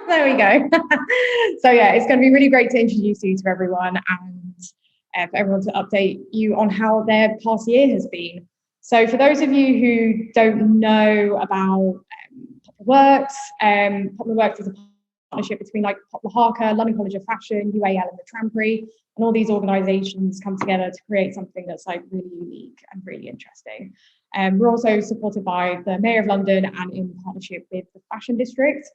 There we go. So yeah, it's going to be really great to introduce you to everyone and for everyone to update you on how their past year has been. So for those of you who don't know about Poplar Works is a partnership between like Poplar Harker, London College of Fashion, UAL and the Trampery, and all these organisations come together to create something that's like really unique and really interesting. We're also supported by the Mayor of London and in partnership with the Fashion District.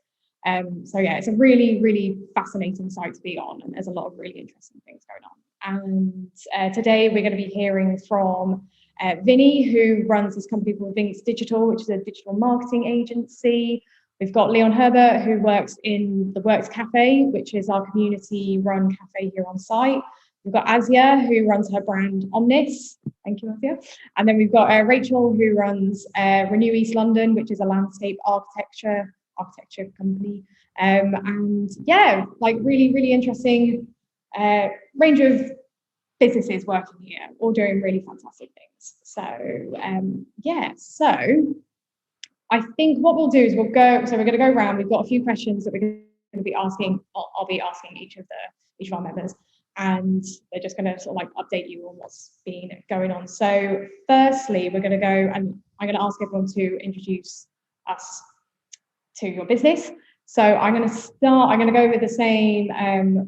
So yeah, it's a really, really fascinating site to be on, and there's a lot of really interesting things going on. And today we're going to be hearing from Vinny, who runs this company called VINX Digital, which is a digital marketing agency. We've got Leon Herbert, who works in the Works Cafe, which is our community-run cafe here on site. We've got Asya, who runs her brand OMNISS. Thank you, Asya. And then we've got Rachel, who runs Renew East London, which is a landscape architecture company. And yeah, like really, really interesting range of businesses working here, all doing really fantastic things. So yeah, so I think what we'll do is we're going to go around. We've got a few questions that we're going to be asking. I'll be asking each of our members, and they're just going to sort of like update you on what's been going on. So firstly, we're going to go and I'm going to ask everyone to introduce us to your business. So I'm going to go with the same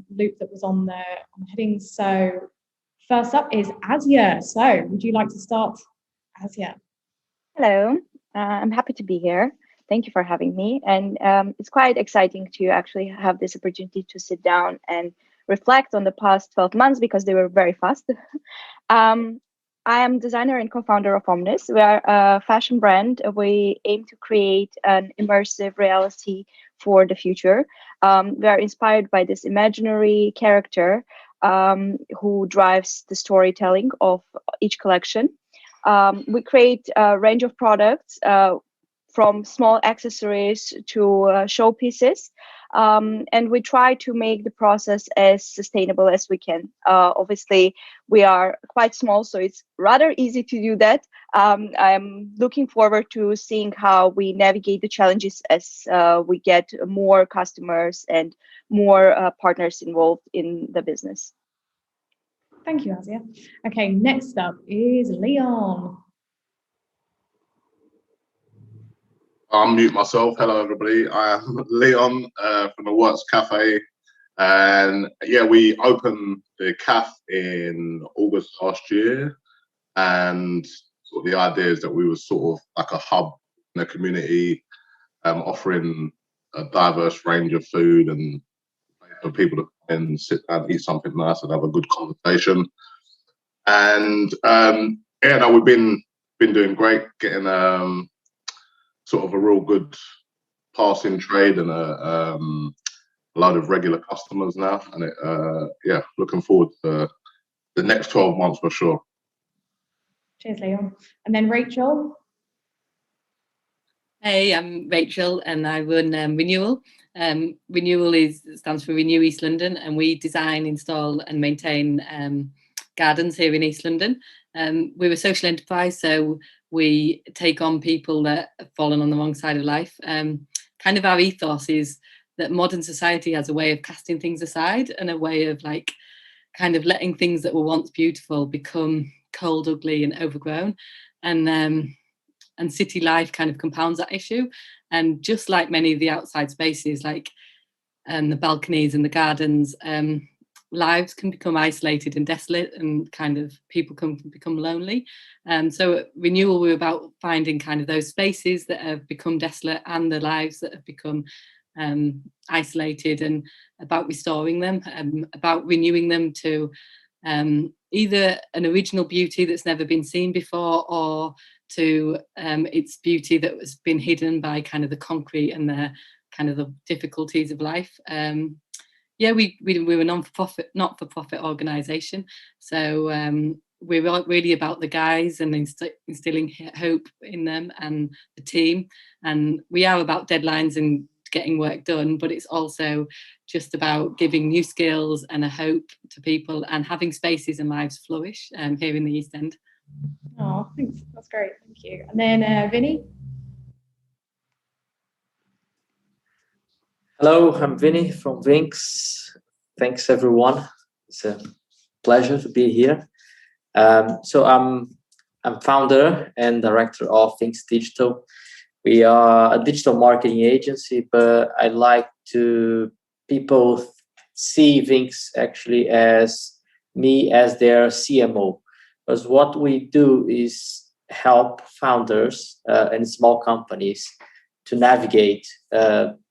loop that was on the heading. So first up is Asya. So would you like to start, Asya? Hello, I'm happy to be here. Thank you for having me. And it's quite exciting to actually have this opportunity to sit down and reflect on the past 12 months because they were very fast. I am designer and co-founder of OMNISS. We are a fashion brand. We aim to create an immersive reality for the future. We are inspired by this imaginary character who drives the storytelling of each collection. We create a range of products from small accessories to showpieces. And we try to make the process as sustainable as we can. Obviously, we are quite small, so it's rather easy to do that. I'm looking forward to seeing how we navigate the challenges as we get more customers and more partners involved in the business. Thank you, Asya. Okay, next up is Leon. I'll mute myself. Hello, everybody. I am Leon from the Works Cafe. And yeah, we opened the cafe in August last year. And sort of the idea is that we were sort of like a hub in the community, offering a diverse range of food and for people to come in, sit down, eat something nice and have a good conversation. And yeah, no, we've been doing great, getting sort of a real good passing trade and a lot of regular customers now, and yeah, looking forward to the next 12 months for sure. Cheers, Leon. And then Rachel. Hey, I'm Rachel and I run RenewEL. RenewEL stands for Renew East London, and we design, install and maintain gardens here in East London. We're a social enterprise, so we take on people that have fallen on the wrong side of life. Kind of our ethos is that modern society has a way of casting things aside and a way of like kind of letting things that were once beautiful become cold, ugly and overgrown. And city life kind of compounds that issue. And just like many of the outside spaces, like the balconies and the gardens, lives can become isolated and desolate, and kind of people can become lonely. So at RenewEL, we're about finding kind of those spaces that have become desolate and the lives that have become isolated, and about restoring them, about renewing them to either an original beauty that's never been seen before, or to its beauty that has been hidden by kind of the concrete and the kind of the difficulties of life. Yeah, we're a not-for-profit organisation, so we're really about the guys and instilling hope in them and the team. And we are about deadlines and getting work done, but it's also just about giving new skills and a hope to people and having spaces and lives flourish here in the East End. Oh, thanks. That's great. Thank you. And then Vinny. Hello, I'm Vinny from VINX. Thanks, everyone. It's a pleasure to be here. So I'm founder and director of VINX Digital. We are a digital marketing agency, but I like to people see VINX actually as me as their CMO, because what we do is help founders and small companies to navigate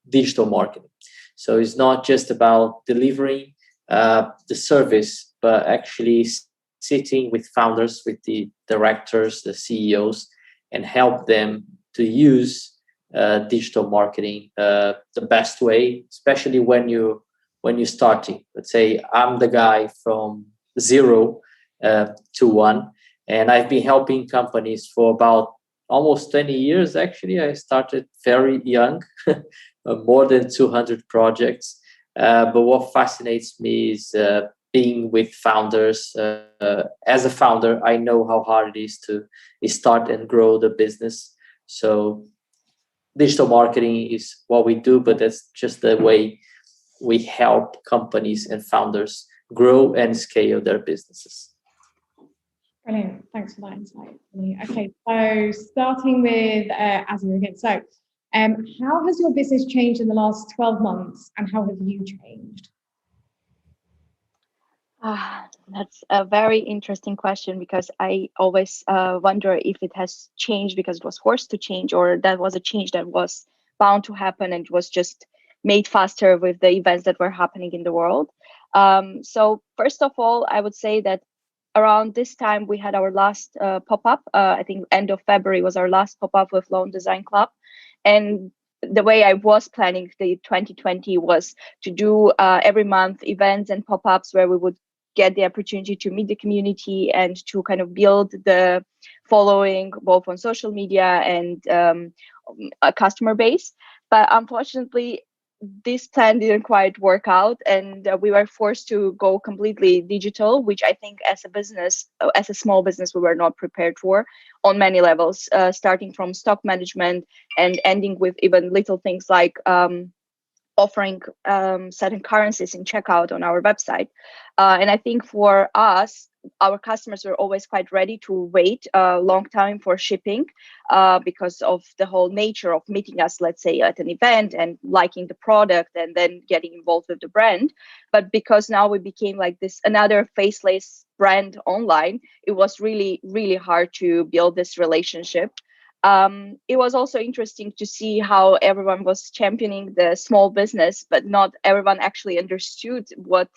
digital marketing. So it's not just about delivering the service, but actually sitting with founders, with the directors, the CEOs, and help them to use digital marketing the best way, especially when you're starting. Let's say I'm the guy from 0 to 1, and I've been helping companies for about almost 20 years. Actually, I started very young, more than 200 projects. But what fascinates me is being with founders. As a founder, I know how hard it is to start and grow the business. So digital marketing is what we do, but that's just the way we help companies and founders grow and scale their businesses. Brilliant. Thanks for that insight. Okay, so starting with Asya again. So how has your business changed in the last 12 months and how have you changed? That's a very interesting question, because I always wonder if it has changed because it was forced to change, or that was a change that was bound to happen and was just made faster with the events that were happening in the world. So first of all, I would say that around this time we had our last pop-up. I think end of February was our last pop-up with Loan Design Club. And the way I was planning the 2020 was to do every month events and pop-ups where we would get the opportunity to meet the community and to kind of build the following both on social media and a customer base. But unfortunately, this plan didn't quite work out, and we were forced to go completely digital, which I think as a business, as a small business, we were not prepared for on many levels, starting from stock management and ending with even little things like offering certain currencies in checkout on our website. And I think for us, our customers were always quite ready to wait a long time for shipping because of the whole nature of meeting us, let's say, at an event and liking the product and then getting involved with the brand. But because now we became like this another faceless brand online, it was really, really hard to build this relationship. It was also interesting to see how everyone was championing the small business, but not everyone actually understood what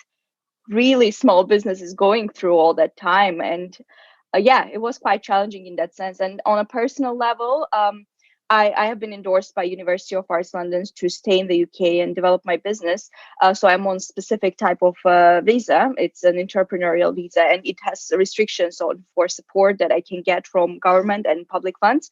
really small business is going through all that time. And yeah, it was quite challenging in that sense. And on a personal level, I have been endorsed by University of Arts London to stay in the UK and develop my business. So I'm on specific type of visa. It's an entrepreneurial visa, and it has restrictions for support that I can get from government and public funds.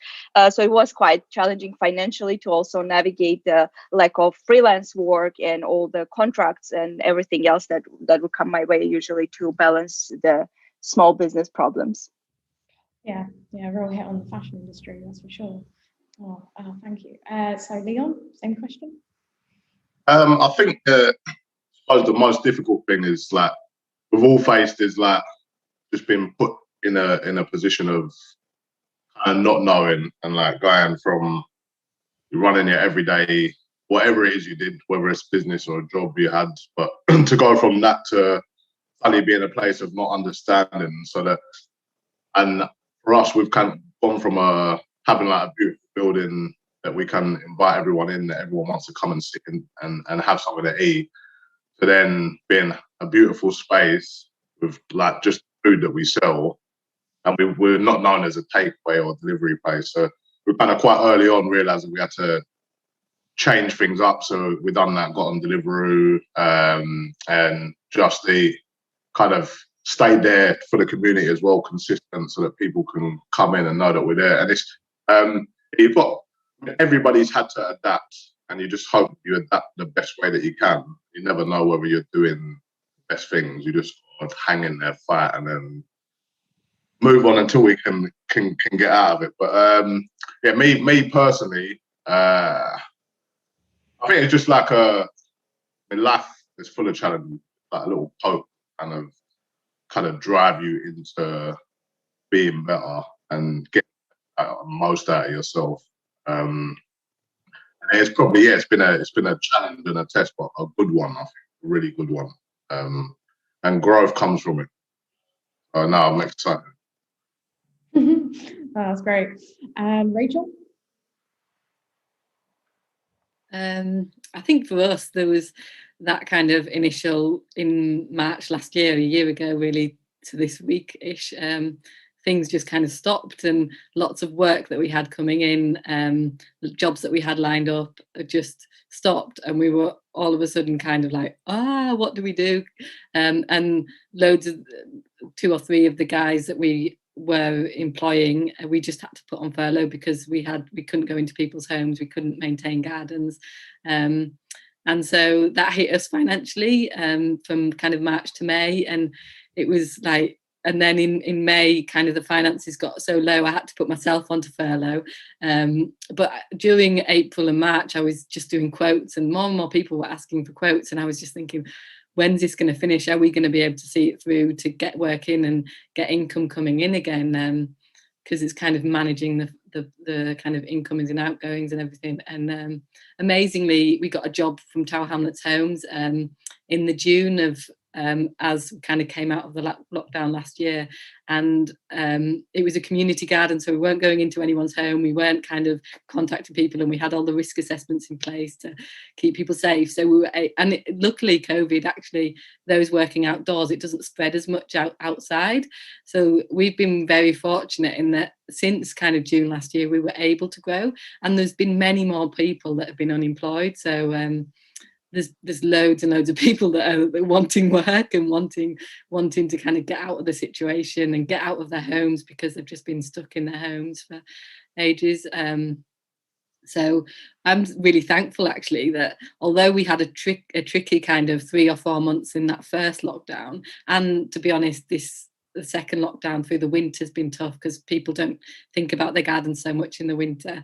So it was quite challenging financially to also navigate the lack of freelance work and all the contracts and everything else that would come my way usually to balance the small business problems. Yeah, real hit on the fashion industry, that's for sure. Oh, thank you. So Leon, same question. I think I suppose the most difficult thing is like we've all faced is like just being put in a position of not knowing and like going from running your everyday whatever it is you did, whether it's business or a job you had, but to go from that to suddenly be in a place of not understanding. So that, and for us, we've kind of gone from having like a beautiful building that we can invite everyone in, that everyone wants to come and sit in and have something to eat, to then being a beautiful space with like just food that we sell, and we're not known as a takeaway or delivery place. So we kind of quite early on realised that we had to change things up. So we done that, got on Deliveroo, and Just Eat, kind of stayed there for the community as well, consistent, so that people can come in and know that we're there. And it's you've got, everybody's had to adapt, and you just hope you adapt the best way that you can. You never know whether you're doing the best things. You just hang in there, fight, and then move on until we can get out of it. But yeah, me personally, I think it's just like a mean, life is full of challenges. Like a little poke kind of drive you into being better and get most out of yourself. And it's probably it's been a challenge and a test, but a good one, I think, a really good one. And growth comes from it. Now I'm excited. That's great. Rachel? I think for us, there was that kind of initial in March last year, a year ago, really, to this week-ish. Things just kind of stopped, and lots of work that we had coming in, jobs that we had lined up just stopped, and we were all of a sudden kind of like, what do we do? And loads of 2 or 3 of the guys that we were employing, we just had to put on furlough because we couldn't go into people's homes, we couldn't maintain gardens, and so that hit us financially from kind of March to May, and it was like, and then in May, kind of the finances got so low, I had to put myself onto furlough. But during April and March, I was just doing quotes, and more people were asking for quotes, and I was just thinking, when's this going to finish? Are we going to be able to see it through to get work in and get income coming in again? Because it's kind of managing the kind of incomings and outgoings and everything. And amazingly, we got a job from Tower Hamlets Homes in the June of as we kind of came out of the lockdown last year, and it was a community garden, so we weren't going into anyone's home, we weren't kind of contacting people, and we had all the risk assessments in place to keep people safe. So we were, luckily COVID, actually, those working outdoors, it doesn't spread as much outside, so we've been very fortunate in that since kind of June last year we were able to grow, and there's been many more people that have been unemployed. So there's loads and loads of people that are wanting work and wanting to kind of get out of the situation and get out of their homes because they've just been stuck in their homes for ages. So I'm really thankful, actually, that although we had a tricky kind of 3 or 4 months in that first lockdown, and to be honest, the second lockdown through the winter has been tough because people don't think about their gardens so much in the winter.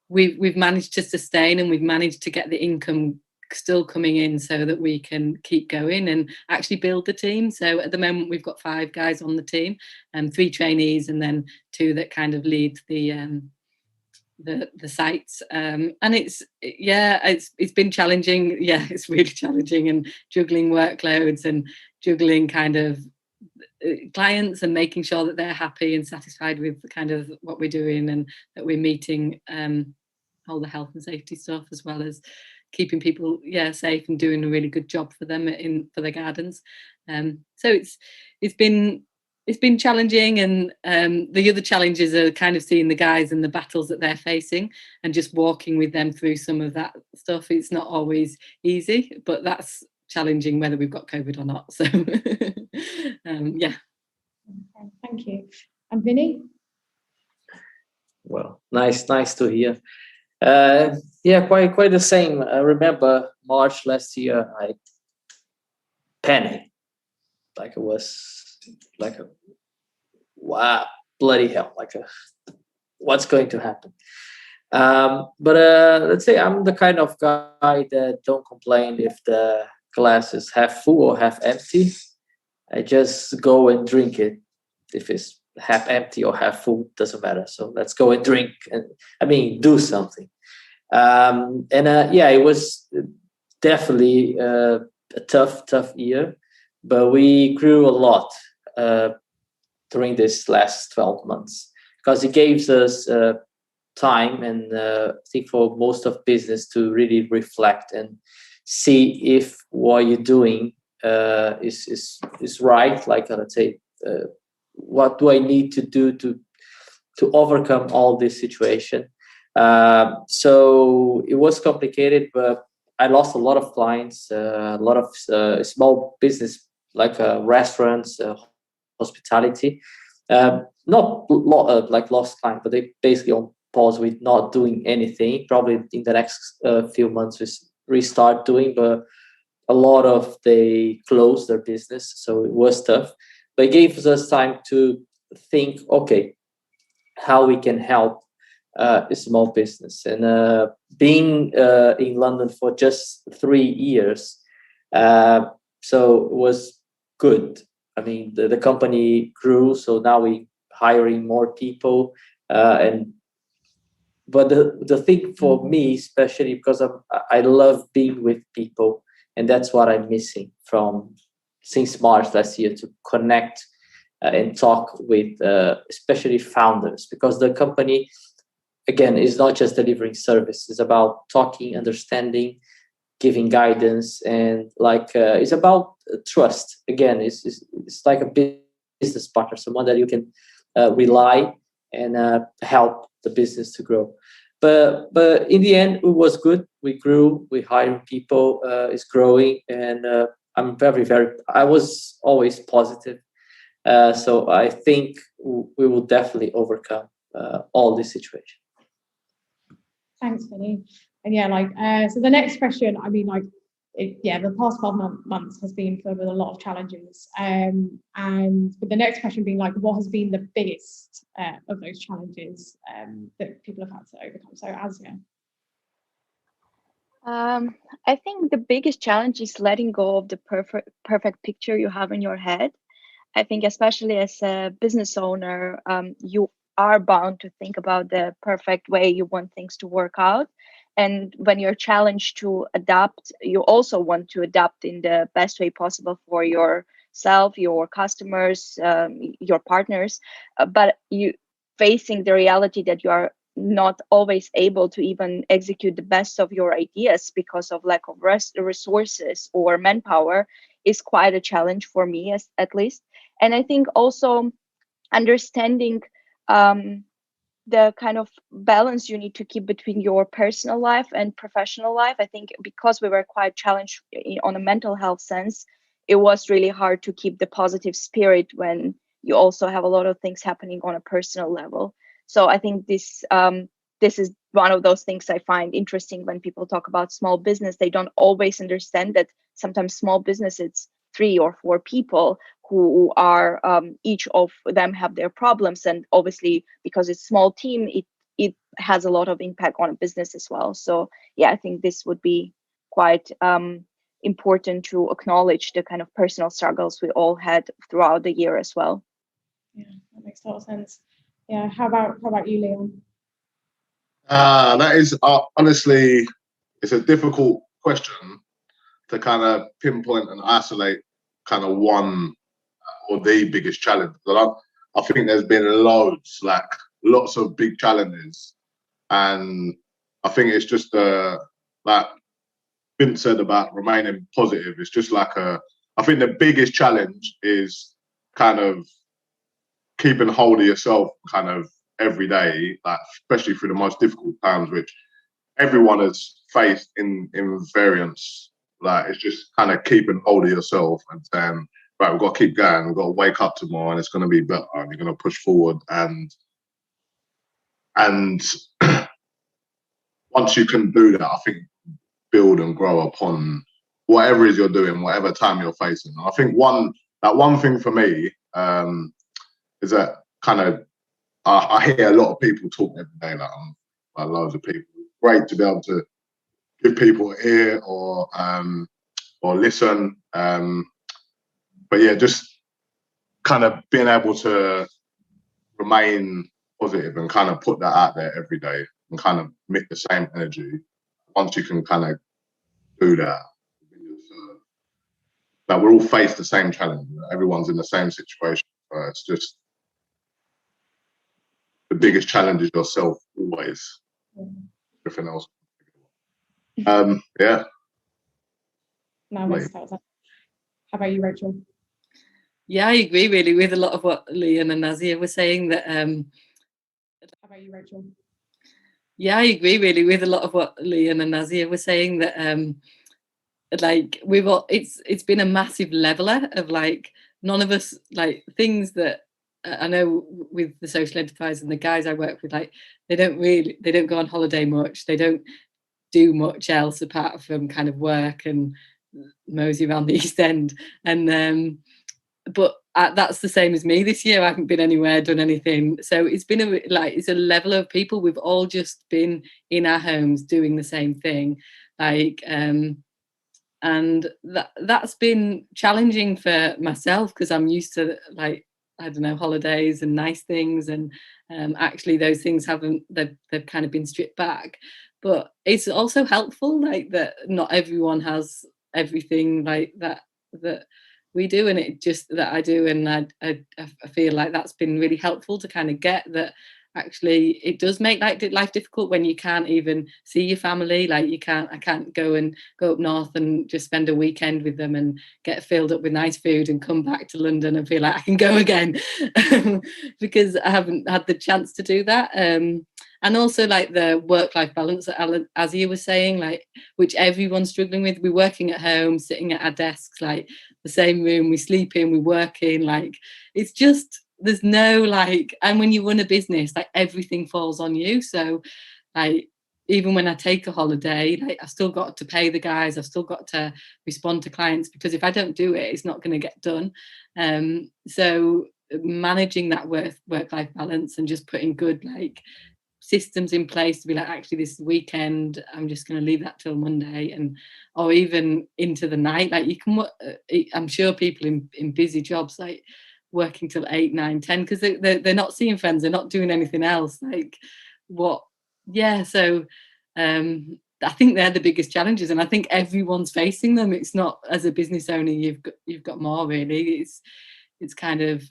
We've managed to sustain, and we've managed to get the income still coming in so that we can keep going and actually build the team. So at the moment we've got 5 guys on the team, 3 trainees, and then 2 that kind of lead the sites. And it's been challenging. Yeah, it's really challenging, and juggling workloads and juggling kind of clients and making sure that they're happy and satisfied with kind of what we're doing, and that we're meeting all the health and safety stuff, as well as keeping people safe and doing a really good job for them for their gardens. So it's been challenging, and the other challenges are kind of seeing the guys and the battles that they're facing and just walking with them through some of that stuff. It's not always easy, but that's challenging whether we've got COVID or not. So yeah. Thank you. And Vinny? Well, nice to hear. Quite the same. I remember March last year, I panicked. Like it was like wow, bloody hell, what's going to happen? But let's say I'm the kind of guy that don't complain if the glass is half full or half empty. I just go and drink it. If it's half empty or half full, doesn't matter. So let's go and drink, and do something. It was definitely a tough year, but we grew a lot during this last 12 months because it gave us time, and I think for most of business to really reflect and see if what you're doing is right. Like let's say, what do I need to do to overcome all this situation? So it was complicated, but I lost a lot of clients, a lot of small business like restaurants, hospitality. Not like lost clients, but they basically on pause with not doing anything. Probably in the next few months we restart doing, but a lot of they closed their business, so it was tough. But it gave us time to think, okay, how we can help a small business. And being in London for just 3 years, so it was good. I mean, the company grew, so now we hiring more people. But the thing for me, especially because I love being with people, and that's what I'm missing from since March last year, to connect and talk with especially founders, because the company, again, is not just delivering service. It's about talking, understanding, giving guidance, and it's about trust. Again, it's like a business partner, someone that you can rely and help the business to grow. But in the end, it was good. We grew, we hired people, it's growing, and I'm I was always positive. So I think we will definitely overcome all this situation. Thanks, Vinny. And yeah, so the next question, I mean, the past 12 months has been filled with a lot of challenges. And with the next question being what has been the biggest of those challenges that people have had to overcome? So Asya. I think the biggest challenge is letting go of the perfect picture you have in your head. I think especially as a business owner, you are bound to think about the perfect way you want things to work out. And when you're challenged to adapt, you also want to adapt in the best way possible for yourself, your customers, your partners. But you facing the reality that you are not always able to even execute the best of your ideas because of lack of resources or manpower is quite a challenge for me, at least. And I think also understanding the kind of balance you need to keep between your personal life and professional life. I think because we were quite challenged on a mental health sense, it was really hard to keep the positive spirit when you also have a lot of things happening on a personal level. So I think this is one of those things I find interesting when people talk about small business. They don't always understand that sometimes small business, it's 3 or 4 people who are each of them have their problems, and obviously because it's a small team, it has a lot of impact on a business as well. So yeah, I think this would be quite important to acknowledge the kind of personal struggles we all had throughout the year as well. Yeah, that makes a lot of sense. Yeah, how about you, Leon? That is honestly, it's a difficult question to kind of pinpoint and isolate kind of one or the biggest challenge. But I think there's been lots of big challenges, and I think it's just like Vince said about remaining positive. It's just I think the biggest challenge is kind of keeping hold of yourself kind of every day, especially through the most difficult times, which everyone has faced in variants. It's just kind of keeping hold of yourself and saying, right, we've got to keep going, we've got to wake up tomorrow and it's going to be better, and you're going to push forward. And once you can do that, I think build and grow upon whatever it is you're doing, whatever time you're facing. I think one thing for me is that kind of I hear a lot of people talk every day, loads of people. Great to be able to give people an ear or listen. But yeah, just kind of being able to remain positive and kind of put that out there every day and kind of make the same energy. Once you can kind of do that, we're all faced the same challenge. Everyone's in the same situation. It's just the biggest challenge is yourself always. Everything else. Yeah. No, that's how about you, Rachel? Yeah, I agree really with a lot of what Leon and Asya were saying. That how about you, Rachel? Yeah, I agree really with a lot of what Leon and Asya were saying. That we've all, it's been a massive leveler of none of us things that I know with the social enterprise and the guys I work with, they don't go on holiday much. They don't do much else apart from kind of work and mosey around the East End. And but that's the same as me this year. I haven't been anywhere, done anything. So it's been it's a level of people. We've all just been in our homes doing the same thing, and that's been challenging for myself because I'm used to I don't know, holidays and nice things, and actually those things they've kind of been stripped back. But it's also helpful that not everyone has everything that we do, and it just that I do, and I feel like that's been really helpful to kind of get that. Actually, it does make life difficult when you can't even see your family. I can't go up north and just spend a weekend with them and get filled up with nice food and come back to London and feel like I can go again because I haven't had the chance to do that. And also the work-life balance that Asya was saying, which everyone's struggling with. We're working at home, sitting at our desks, the same room, we sleep in, we work in, it's just, there's no and when you run a business, everything falls on you. So even when I take a holiday, I've still got to pay the guys, I've still got to respond to clients, because if I don't do it, it's not going to get done. So managing that work-life balance and just putting good systems in place to be actually this weekend I'm just going to leave that till Monday, or even into the night. You can I'm sure people in busy jobs working till 8, 9, 10 because they're not seeing friends, they're not doing anything else. So I think they're the biggest challenges, and I think everyone's facing them. It's not, as a business owner, you've got more, really. It's kind of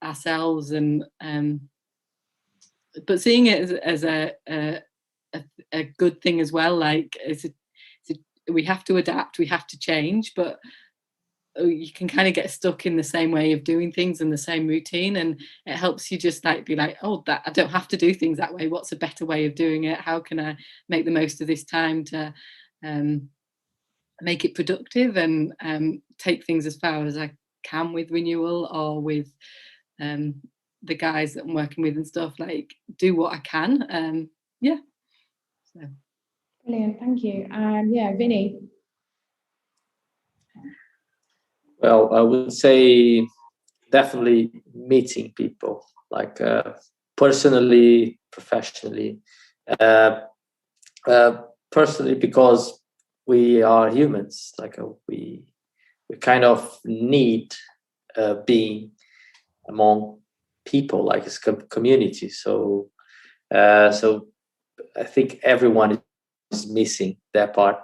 ourselves, and but seeing it as a good thing as well. We have to adapt, we have to change, but you can kind of get stuck in the same way of doing things and the same routine, and it helps you just be oh, that I don't have to do things that way. What's a better way of doing it? How can I make the most of this time to make it productive and take things as far as I can with RenewEL, or with the guys that I'm working with and stuff, do what I can. So brilliant, thank you. Vinny. Well, I would say definitely meeting people, personally, professionally. Personally, because we are humans, we kind of need being among people, it's community. So I think everyone is missing that part.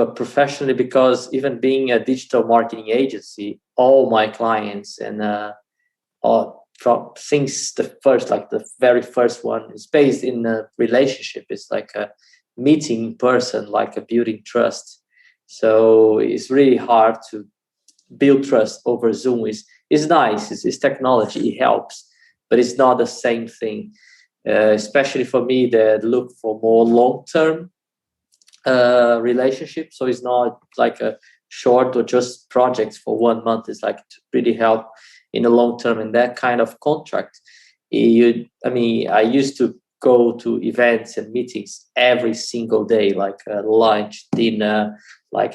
But professionally, because even being a digital marketing agency, all my clients and since the very first one is based in a relationship. It's a meeting in person, a building trust. So it's really hard to build trust over Zoom. It's nice, it's technology, it helps, but it's not the same thing. Especially for me that look for more long-term relationship. So it's not a short or just projects for 1 month. It's to really help in the long term, and that kind of contract. I used to go to events and meetings every single day, lunch, dinner,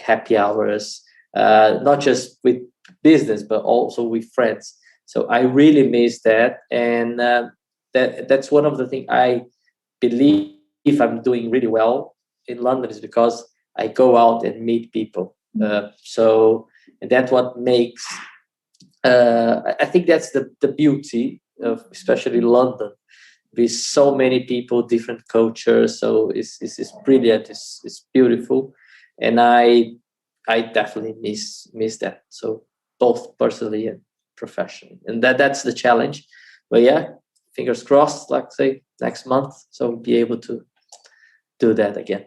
happy hours, not just with business but also with friends. So I really miss that, and that's one of the things I believe I'm doing really well in London, is because I go out and meet people. And that's what makes I think that's the beauty of especially London, with so many people, different cultures. So it's brilliant, it's beautiful, and I definitely miss that. So both personally and professionally, and that's the challenge. But fingers crossed, say next month, so be able to do that again.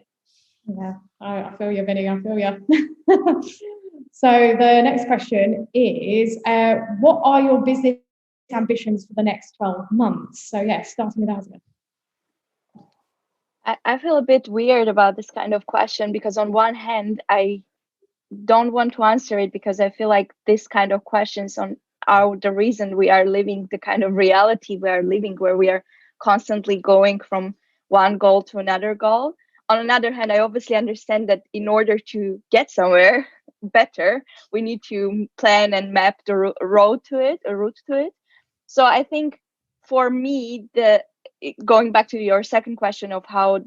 Yeah, I feel you, Vinny, I feel you. So the next question is, what are your business ambitions for the next 12 months? So starting with Asya. I feel a bit weird about this kind of question, because on one hand, I don't want to answer it because I feel like this kind of questions are the reason we are living the kind of reality we are living, where we are constantly going from one goal to another goal. on another hand, I obviously understand that in order to get somewhere better, we need to plan and map the road to it, a route to it. So I think for me, going back to your second question of how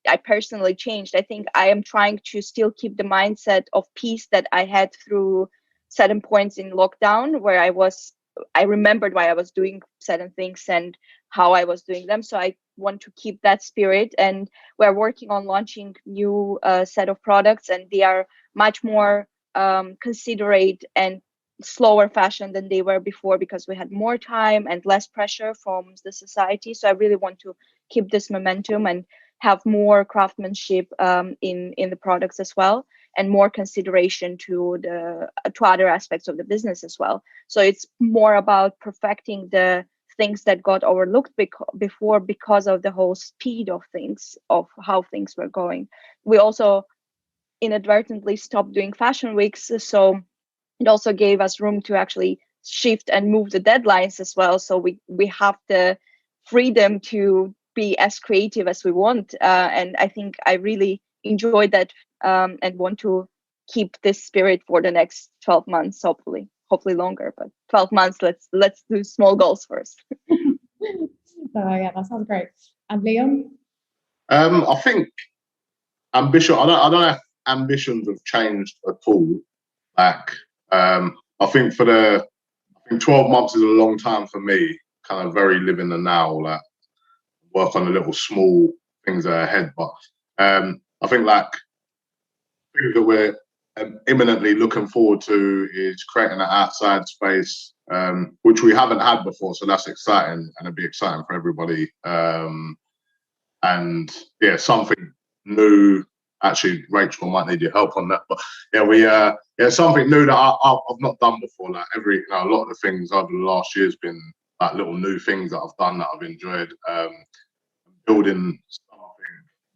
I personally changed, I think I am trying to still keep the mindset of peace that I had through certain points in lockdown, where I remembered why I was doing certain things and how I was doing them. So I want to keep that spirit, and we're working on launching new set of products, and they are much more considerate and slower fashion than they were before, because we had more time and less pressure from the society. So I really want to keep this momentum and have more craftsmanship in the products as well, and more consideration to other aspects of the business as well. So it's more about perfecting the things that got overlooked before because of the whole speed of things, of how things were going. We also inadvertently stopped doing fashion weeks, so it also gave us room to actually shift and move the deadlines as well. So we have the freedom to be as creative as we want, and I think I really enjoyed that, and want to keep this spirit for the next 12 months, hopefully longer, but 12 months, let's do small goals first. Yeah, that sounds great. And Leon? I think ambition, I don't know if ambitions have changed at all. Like, I think 12 months is a long time for me, kind of very live in the now, like work on the little small things that are ahead. But I think like things that we're imminently looking forward to is creating an outside space, which we haven't had before. So that's exciting, and it'll be exciting for everybody. And yeah, something new. Actually, Rachel might need your help on that, but yeah, something new that I've not done before. Like a lot of the things over the last year has been like little new things that I've done that I've enjoyed. Building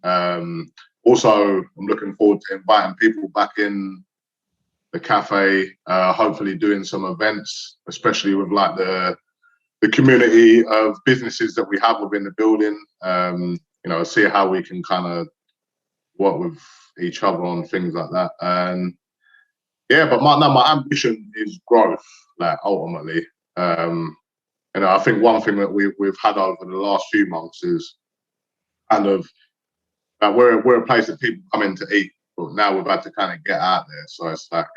something. Also, I'm looking forward to inviting people back in the cafe. Hopefully, doing some events, especially with like the community of businesses that we have within the building. See how we can kind of work with each other on things like that. And yeah, but my ambition is growth, like ultimately. I think one thing that we've had over the last few months is kind of we're a place that people come in to eat, but now we've had to kind of get out there. So it's like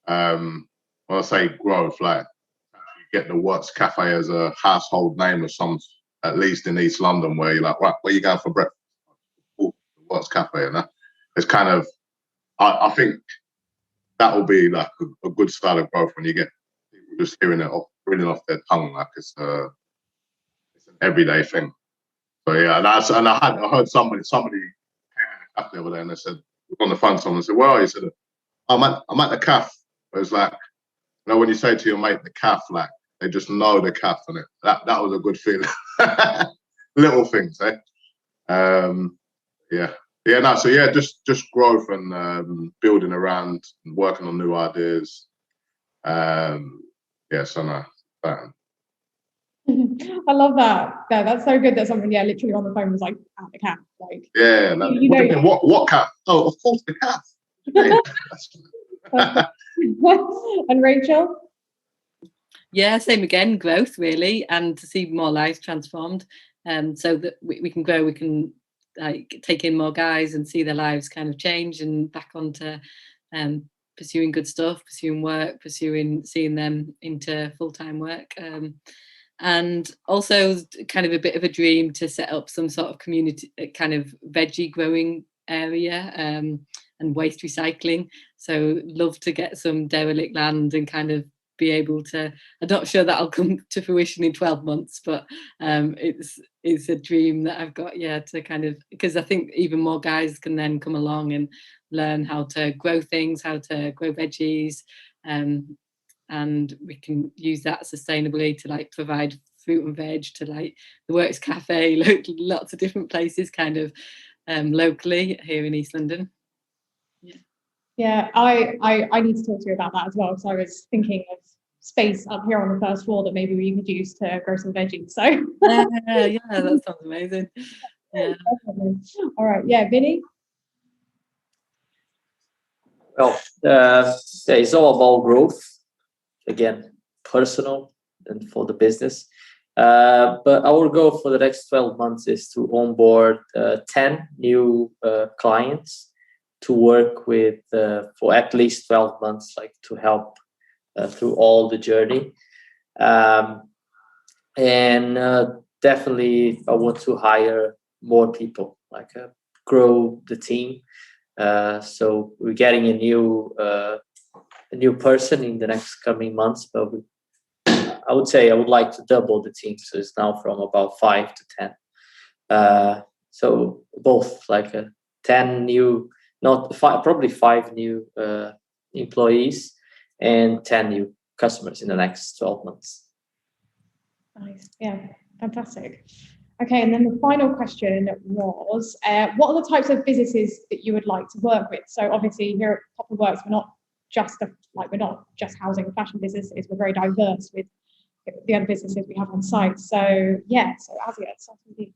when I say growth, like you get the Works Cafe as a household name of some, at least in East London, where you're like, right, where you going for breakfast? Works Cafe, and that it's kind of I think that will be like a good style of growth when you get people just hearing it reading off their tongue, like it's an everyday thing. So yeah, and I heard somebody came in the cafe the other day, and they said on the phone, someone said, "Well," he said, I'm at the cafe. It was like, when you say to your mate the cafe, like they just know the cafe, and that was a good feeling. Little things, eh? Just growth and building around and working on new ideas. I love that. Yeah, that's so good that someone, literally on the phone was like at the camp, like. Yeah, what camp? Oh, of course the camp. And Rachel? Yeah, same again, growth really, and to see more lives transformed, so that we can grow, we can like take in more guys and see their lives kind of change and back onto pursuing good stuff, pursuing work, seeing them into full-time work, and also kind of a bit of a dream to set up some sort of community kind of veggie growing area and waste recycling. So love to get some derelict land and kind of be able to, I'm not sure that'll come to fruition in 12 months, but it's a dream that I've got, to kind of, because I think even more guys can then come along and learn how to grow things, how to grow veggies, and we can use that sustainably to like provide fruit and veg to like the Works Cafe, lots of different places kind of locally here in East London. Yeah, I need to talk to you about that as well, because I was thinking of space up here on the first floor that maybe we could use to grow some veggies. So yeah, that sounds amazing. Yeah. Definitely. All right. Yeah, Vinny. Well, it's all about growth. Again, personal and for the business. But our goal for the next 12 months is to onboard 10 new clients to work with for at least 12 months, like to help through all the journey. And definitely I want to hire more people, like grow the team. So we're getting a new person in the next coming months, but I would say I would like to double the team. So it's now from about 5 to 10. So both like 10 new, not five, probably 5 new employees and 10 new customers in the next 12 months. Nice. Yeah, fantastic. Okay, and then the final question was, what are the types of businesses that you would like to work with? So obviously here at Poplar Works, we're not just housing and fashion businesses. We're very diverse with the other businesses we have on site. So yeah, so Asya, it's something.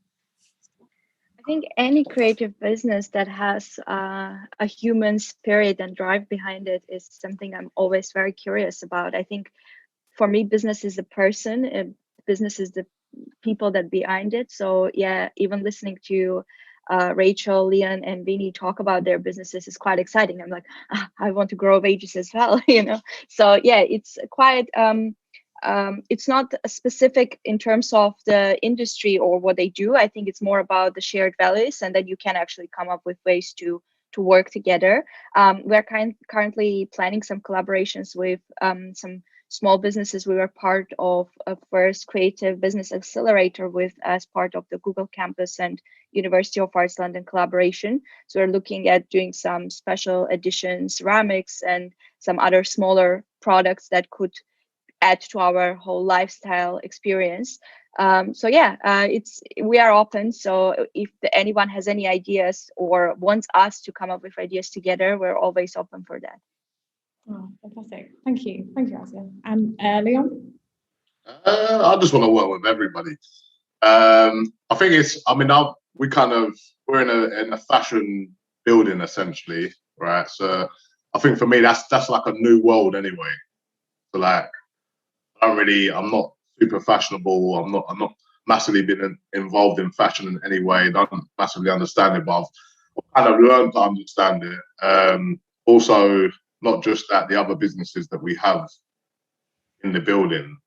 I think any creative business that has a human spirit and drive behind it is something I'm always very curious about. I think for me, business is the person, and business is the people that behind it. So yeah, even listening to Rachel, Leon, and Vinny talk about their businesses is quite exciting. I'm like, I want to grow wages as well, you know. So yeah, it's quite. It's not a specific in terms of the industry or what they do. I think it's more about the shared values, and that you can actually come up with ways to work together. We're currently planning some collaborations with some small businesses. We were part of a first creative business accelerator with as part of the Google campus and University of Arts London collaboration. So we're looking at doing some special edition ceramics and some other smaller products that could add to our whole lifestyle experience. So yeah, we are open. So if anyone has any ideas or wants us to come up with ideas together, we're always open for that. Oh, fantastic. Thank you, Asya. And Leon? I just want to work with everybody. I think we're in a fashion building essentially, right? So I think for me that's like a new world anyway. So like I'm not super fashionable. I'm not massively been involved in fashion in any way. Don't massively understand it, but I've kind of learned to understand it. Also, not just that, the other businesses that we have in the building.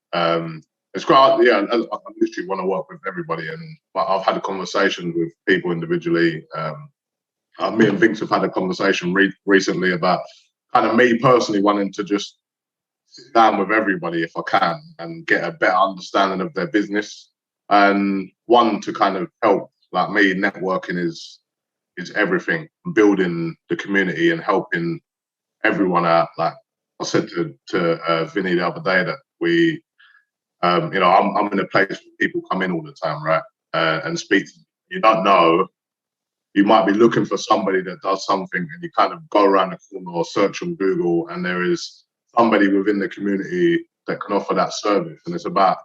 It's quite, yeah, I literally want to work with everybody, and I've had a conversation with people individually. Me and VINX have had a conversation recently about kind of me personally wanting to just sit down with everybody if I can and get a better understanding of their business, and one to kind of help. Like me, networking is everything. Building the community and helping everyone out. Like I said to Vinny the other day that we, I'm in a place where people come in all the time, right, and speak. You don't know. You might be looking for somebody that does something, and you kind of go around the corner or search on Google, and there is somebody within the community that can offer that service. And it's about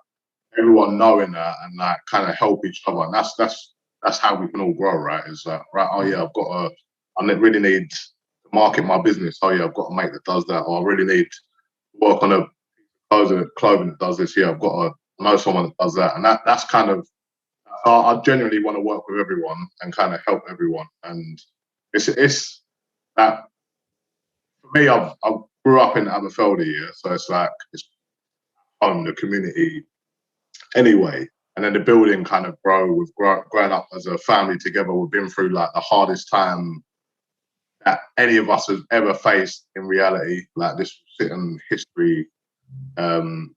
everyone knowing that and like kind of help each other. And that's how we can all grow, right? It's like, right, oh yeah, I really need to market my business. Oh yeah, I've got a mate that does that. Or I really need to work on a clothing that does this. Yeah, I've got to know someone that does that. And that's kind of, I genuinely want to work with everyone and kind of help everyone. And it's that for me, I grew up in Aberfeldy, yeah, so it's like it's home, the community anyway. And then the building kind of we've grown up as a family together. We've been through like the hardest time that any of us has ever faced in reality, like this sitting history. And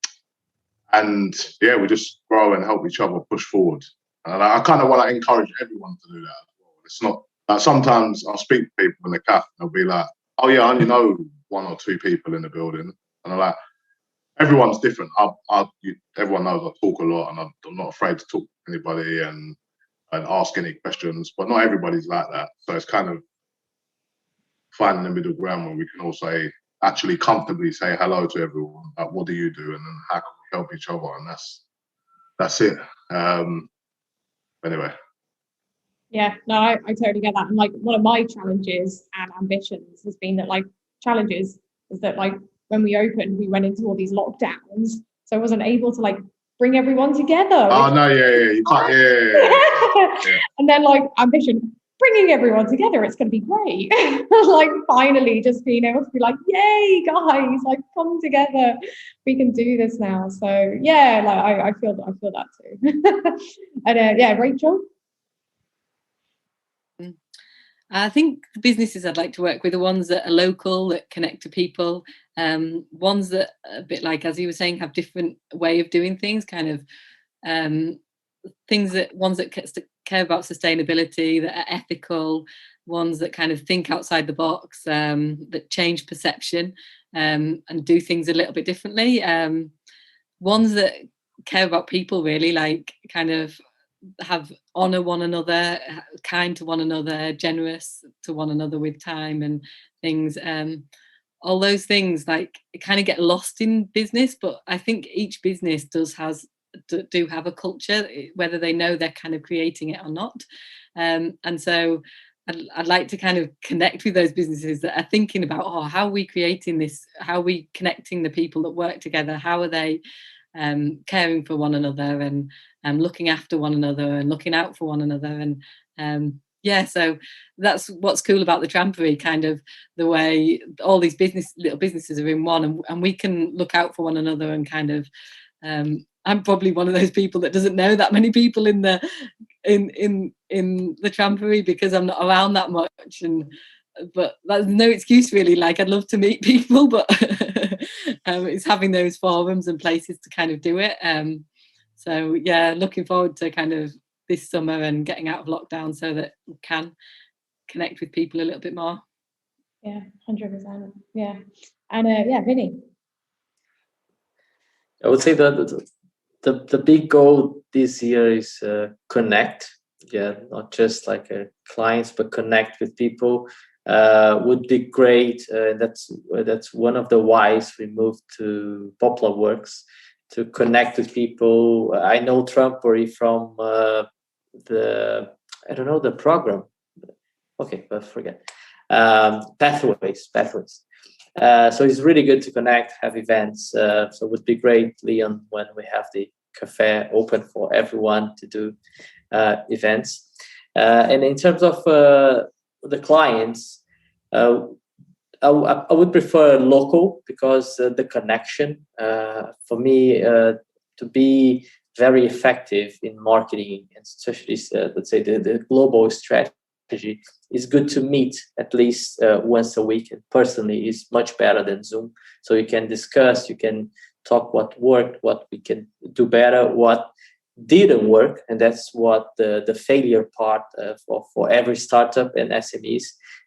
yeah, we just grow and help each other push forward. And I kind of want to encourage everyone to do that as well. It's not like sometimes I'll speak to people in the cafe and they'll be like, oh yeah, I only know 1 or 2 people in the building. And I'm like, everyone's different. Everyone knows I talk a lot, and I'm not afraid to talk to anybody and ask any questions, but not everybody's like that. So it's kind of finding the middle ground where we can all actually comfortably say hello to everyone. Like, what do you do? And then how can we help each other? And that's it. Anyway. Yeah, no, I totally get that. And like one of my challenges and ambitions has been that like challenges is that like when we opened, we went into all these lockdowns. So I wasn't able to like bring everyone together. Oh no, yeah, you can't, yeah. And then like ambition, bringing everyone together, it's going to be great. Like finally just being able to be like, yay guys, like come together, we can do this now. So yeah, like I feel that too. And yeah, Rachel. I think the businesses I'd like to work with are ones that are local, that connect to people, ones that, a bit like, as you were saying, have different way of doing things, kind of ones that care about sustainability, that are ethical, ones that kind of think outside the box, that change perception, and do things a little bit differently. Ones that care about people, really, like kind of honor one another, kind to one another, generous to one another with time and things. All those things like kind of get lost in business, but I think each business do have a culture, whether they know they're kind of creating it or not. And so I'd like to kind of connect with those businesses that are thinking about, how are we creating this? How are we connecting the people that work together? How are they caring for one another and looking after one another and looking out for one another? And yeah, so that's what's cool about the Trampery, kind of the way all these little businesses are in one, and we can look out for one another and kind of I'm probably one of those people that doesn't know that many people in the Trampery because I'm not around that much, but that's no excuse really. Like I'd love to meet people, but it's having those forums and places to kind of do it. So yeah, looking forward to kind of this summer and getting out of lockdown so that we can connect with people a little bit more. Yeah, 100%. Yeah, and yeah, Vinny. I would say that the big goal this year is connect. Yeah, not just like clients, but connect with people. Would be great. That's one of the whys we moved to Poplar Works, to connect with people. I know Trampery from the program. Okay, but forget. Pathways. So it's really good to connect, have events. So it would be great, Leon, when we have the cafe open for everyone to do events. And in terms of the clients, I would prefer local because the connection, for me, to be very effective in marketing, and especially, let's say, the global strategy, is good to meet at least once a week. And personally, is much better than Zoom. So you can discuss, you can talk what worked, what we can do better, what didn't work. And that's what the failure part for every startup and SMEs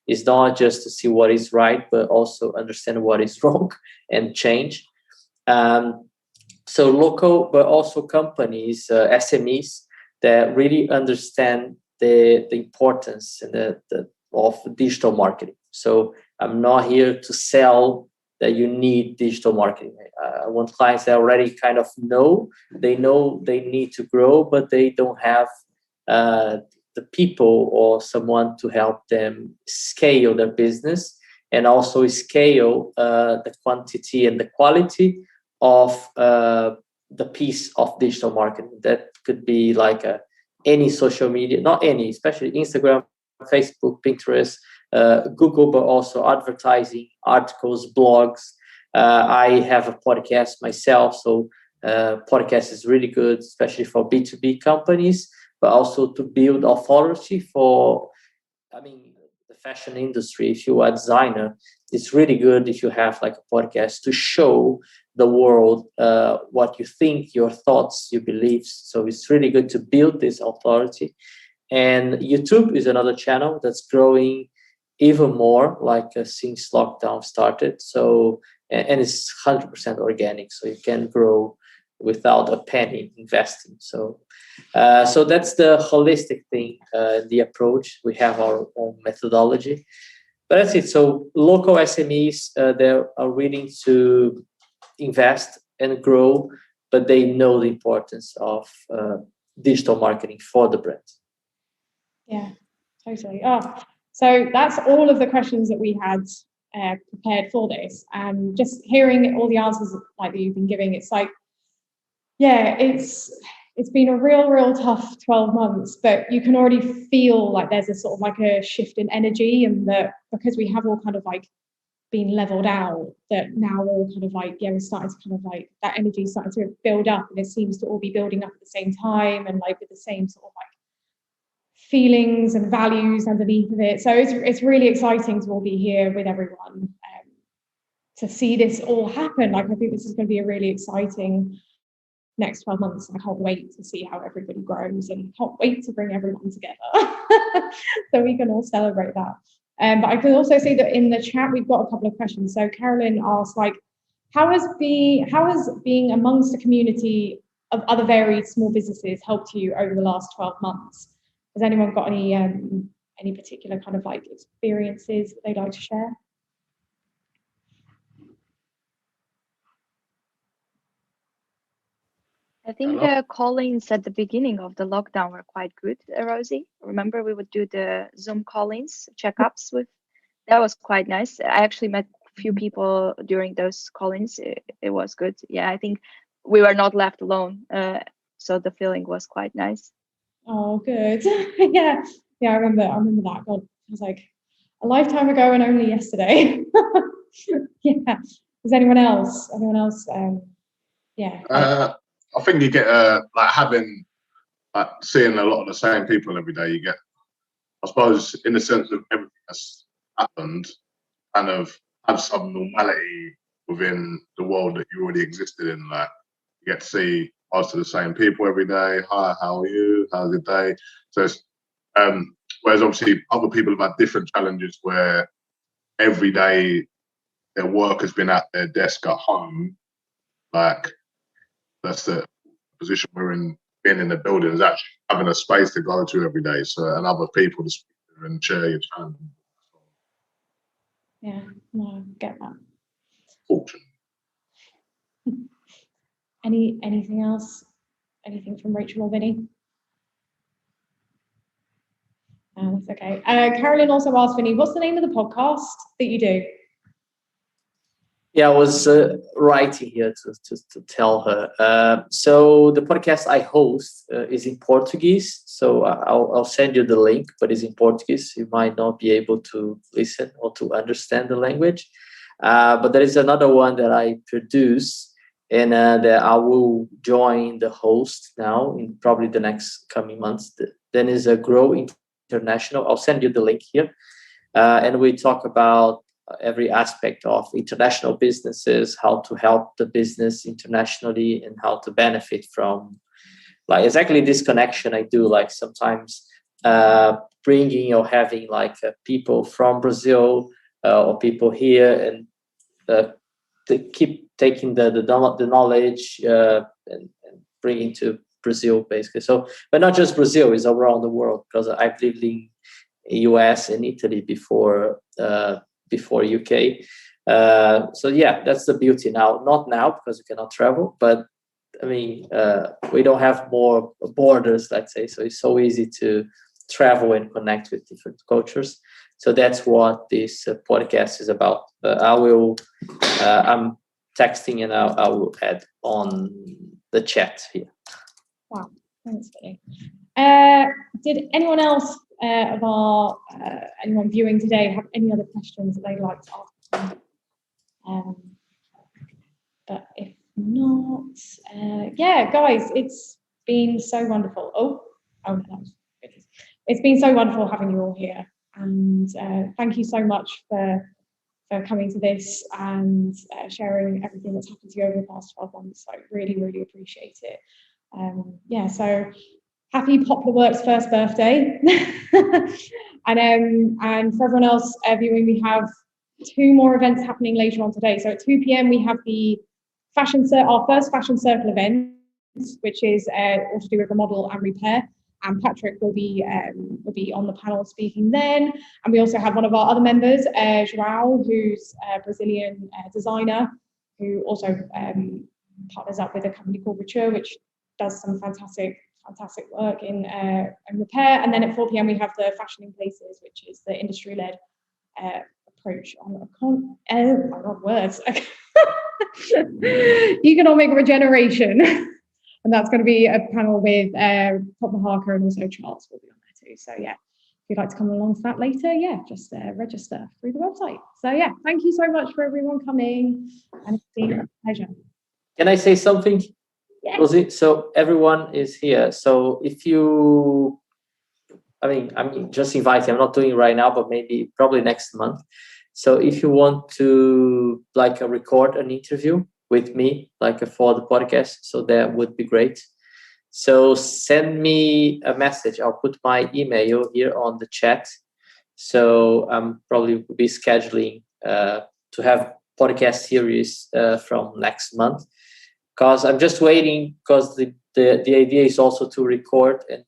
is, not just to see what is right, but also understand what is wrong and change. So local, but also companies, SMEs that really understand the importance and of digital marketing. So I'm not here to sell that you need digital marketing. I want clients that already kind of know they need to grow, but they don't have the people or someone to help them scale their business, and also scale the quantity and the quality of the piece of digital marketing. That could be like any social media, not any, especially Instagram, Facebook, Pinterest, Google, but also advertising, articles, blogs. I have a podcast myself, so podcast is really good, especially for B2B companies, but also to build authority for, the fashion industry. If you are a designer, it's really good if you have like a podcast to show the world what you think, your thoughts, your beliefs. So it's really good to build this authority. And YouTube is another channel that's growing even more, like since lockdown started. So, and it's 100% organic, so you can grow without a penny investing. So that's the holistic thing, the approach. We have our own methodology, but that's it. So local SMEs, they are willing to invest and grow, but they know the importance of digital marketing for the brand. Yeah, totally. Oh, so that's all of the questions that we had prepared for this, and just hearing all the answers like that you've been giving, it's like, yeah, it's been a real tough 12 months, but you can already feel like there's a sort of like a shift in energy, and that because we have all kind of like been leveled out, that now we're all kind of like, yeah, we're starting to kind of like, that energy is starting to build up, and it seems to all be building up at the same time, and like with the same sort of like feelings and values underneath of it. So it's really exciting to all be here with everyone, to see this all happen. Like, I think this is going to be a really exciting next 12 months. I can't wait to see how everybody grows, and can't wait to bring everyone together so we can all celebrate that. But I can also see that in the chat we've got a couple of questions. So Carolyn asked, like, how has being amongst a community of other varied small businesses helped you over the last 12 months? Has anyone got any particular kind of like experiences that they'd like to share? I think the call-ins at the beginning of the lockdown were quite good, Rosie. Remember, we would do the Zoom call-ins, checkups with. That was quite nice. I actually met a few people during those call-ins. It was good. Yeah, I think we were not left alone. So the feeling was quite nice. Oh, good. Yeah, I remember that. God, it was like a lifetime ago and only yesterday. Yeah. Is anyone else? Yeah. I think you get like having like seeing a lot of the same people every day. You get, I suppose, in the sense of everything that's happened, kind of have some normality within the world that you already existed in. Like, you get to see most of the same people every day. Hi, how are you? How's your day? So it's, whereas obviously other people have had different challenges where every day their work has been at their desk at home. Like, that's the position we're in. Being in the building is actually having a space to go to every day, so, and other people to speak to and share your time. Yeah, no, I get that. Fortune. Anything else? Anything from Rachel or Vinny? That's okay. Carolyn also asked Vinny, what's the name of the podcast that you do? Yeah, I was writing here to tell her. So the podcast I host is in Portuguese. So I'll send you the link, but it's in Portuguese. You might not be able to listen or to understand the language. But there is another one that I produce, and that I will join the host now in probably the next coming months. Then is a Grow International. I'll send you the link here. And we talk about every aspect of international businesses, how to help the business internationally, and how to benefit from like exactly this connection I do. Like sometimes bringing or having like people from Brazil or people here, and to keep taking the knowledge and bringing to Brazil basically. So, but not just Brazil, is around the world, because I've lived in US and Italy before UK. So yeah, that's the beauty now. Not now because we cannot travel, but I mean, we don't have more borders, let's say. So it's so easy to travel and connect with different cultures. So that's what this podcast is about. I'm texting, and I will add on the chat here. Wow, thanks, Vinny. Did anyone else anyone viewing today have any other questions that they'd like to ask? But if not, yeah, guys, it's been so wonderful. Oh no, it's been so wonderful having you all here, and thank you so much for coming to this and sharing everything that's happened to you over the past 12 months. I really appreciate it. Yeah, so happy Poplar Works first birthday. And for everyone else viewing, we have 2 more events happening later on today. So at 2 p.m. we have the our first Fashion Circle event, which is all to do with remodel and repair. And Patrick will be on the panel speaking then. And we also have one of our other members, João, who's a Brazilian designer, who also partners up with a company called Richer, which does some fantastic fantastic work in repair. And then at 4 p.m. we have the Fashion in Places, which is the industry-led approach on oh my God, words. Economic regeneration. And that's going to be a panel with Poplar Harker, and also Charles will be on there too. So yeah, if you'd like to come along to that later, yeah, just register through the website. So yeah, thank you so much for everyone coming, and it's been a pleasure. Can I say something, Yes. Rosie? So everyone is here. So if you, I'm just inviting, I'm not doing it right now, but maybe probably next month. So if you want to record an interview with me, for the podcast, so that would be great. So send me a message. I'll put my email here on the chat. So I'm probably will be scheduling to have podcast series from next month, because I'm just waiting, because the idea is also to record and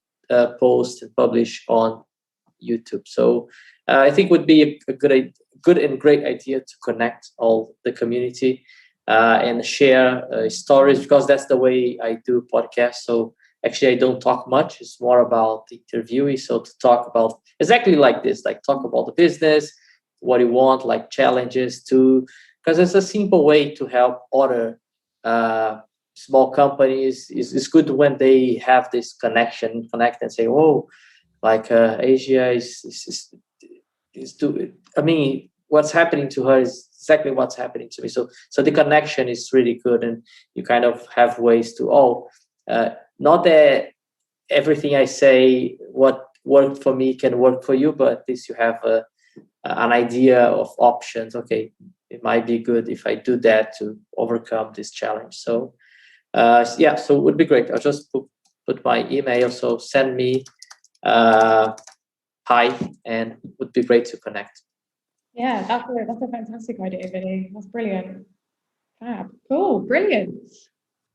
post and publish on YouTube. So I think would be a good and great idea to connect all the community and share stories, because that's the way I do podcasts. So actually I don't talk much. It's more about the interviewee. So to talk about exactly like this, talk about the business, what you want, challenges too, because it's a simple way to help other small companies. It's good when they have this connect and say, oh, Asia is doing, what's happening to her is exactly what's happening to me. So the connection is really good, and you kind of have ways to, not that everything I say, what worked for me can work for you, but at least you have an idea of options. Okay, it might be good if I do that to overcome this challenge. So yeah, so it would be great. I'll just put my email, so send me hi, and it would be great to connect. Yeah, that's a fantastic idea, Vinny. That's brilliant. Fab. Cool, brilliant.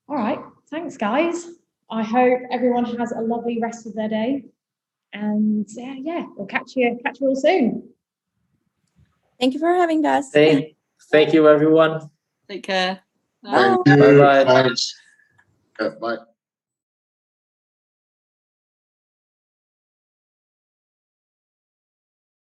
All right, thanks, guys. I hope everyone has a lovely rest of their day, and yeah, we'll catch you all soon. Thank you for having us. Thank you, everyone. Take care. Thank you. Bye-bye. Thanks. Yeah, bye.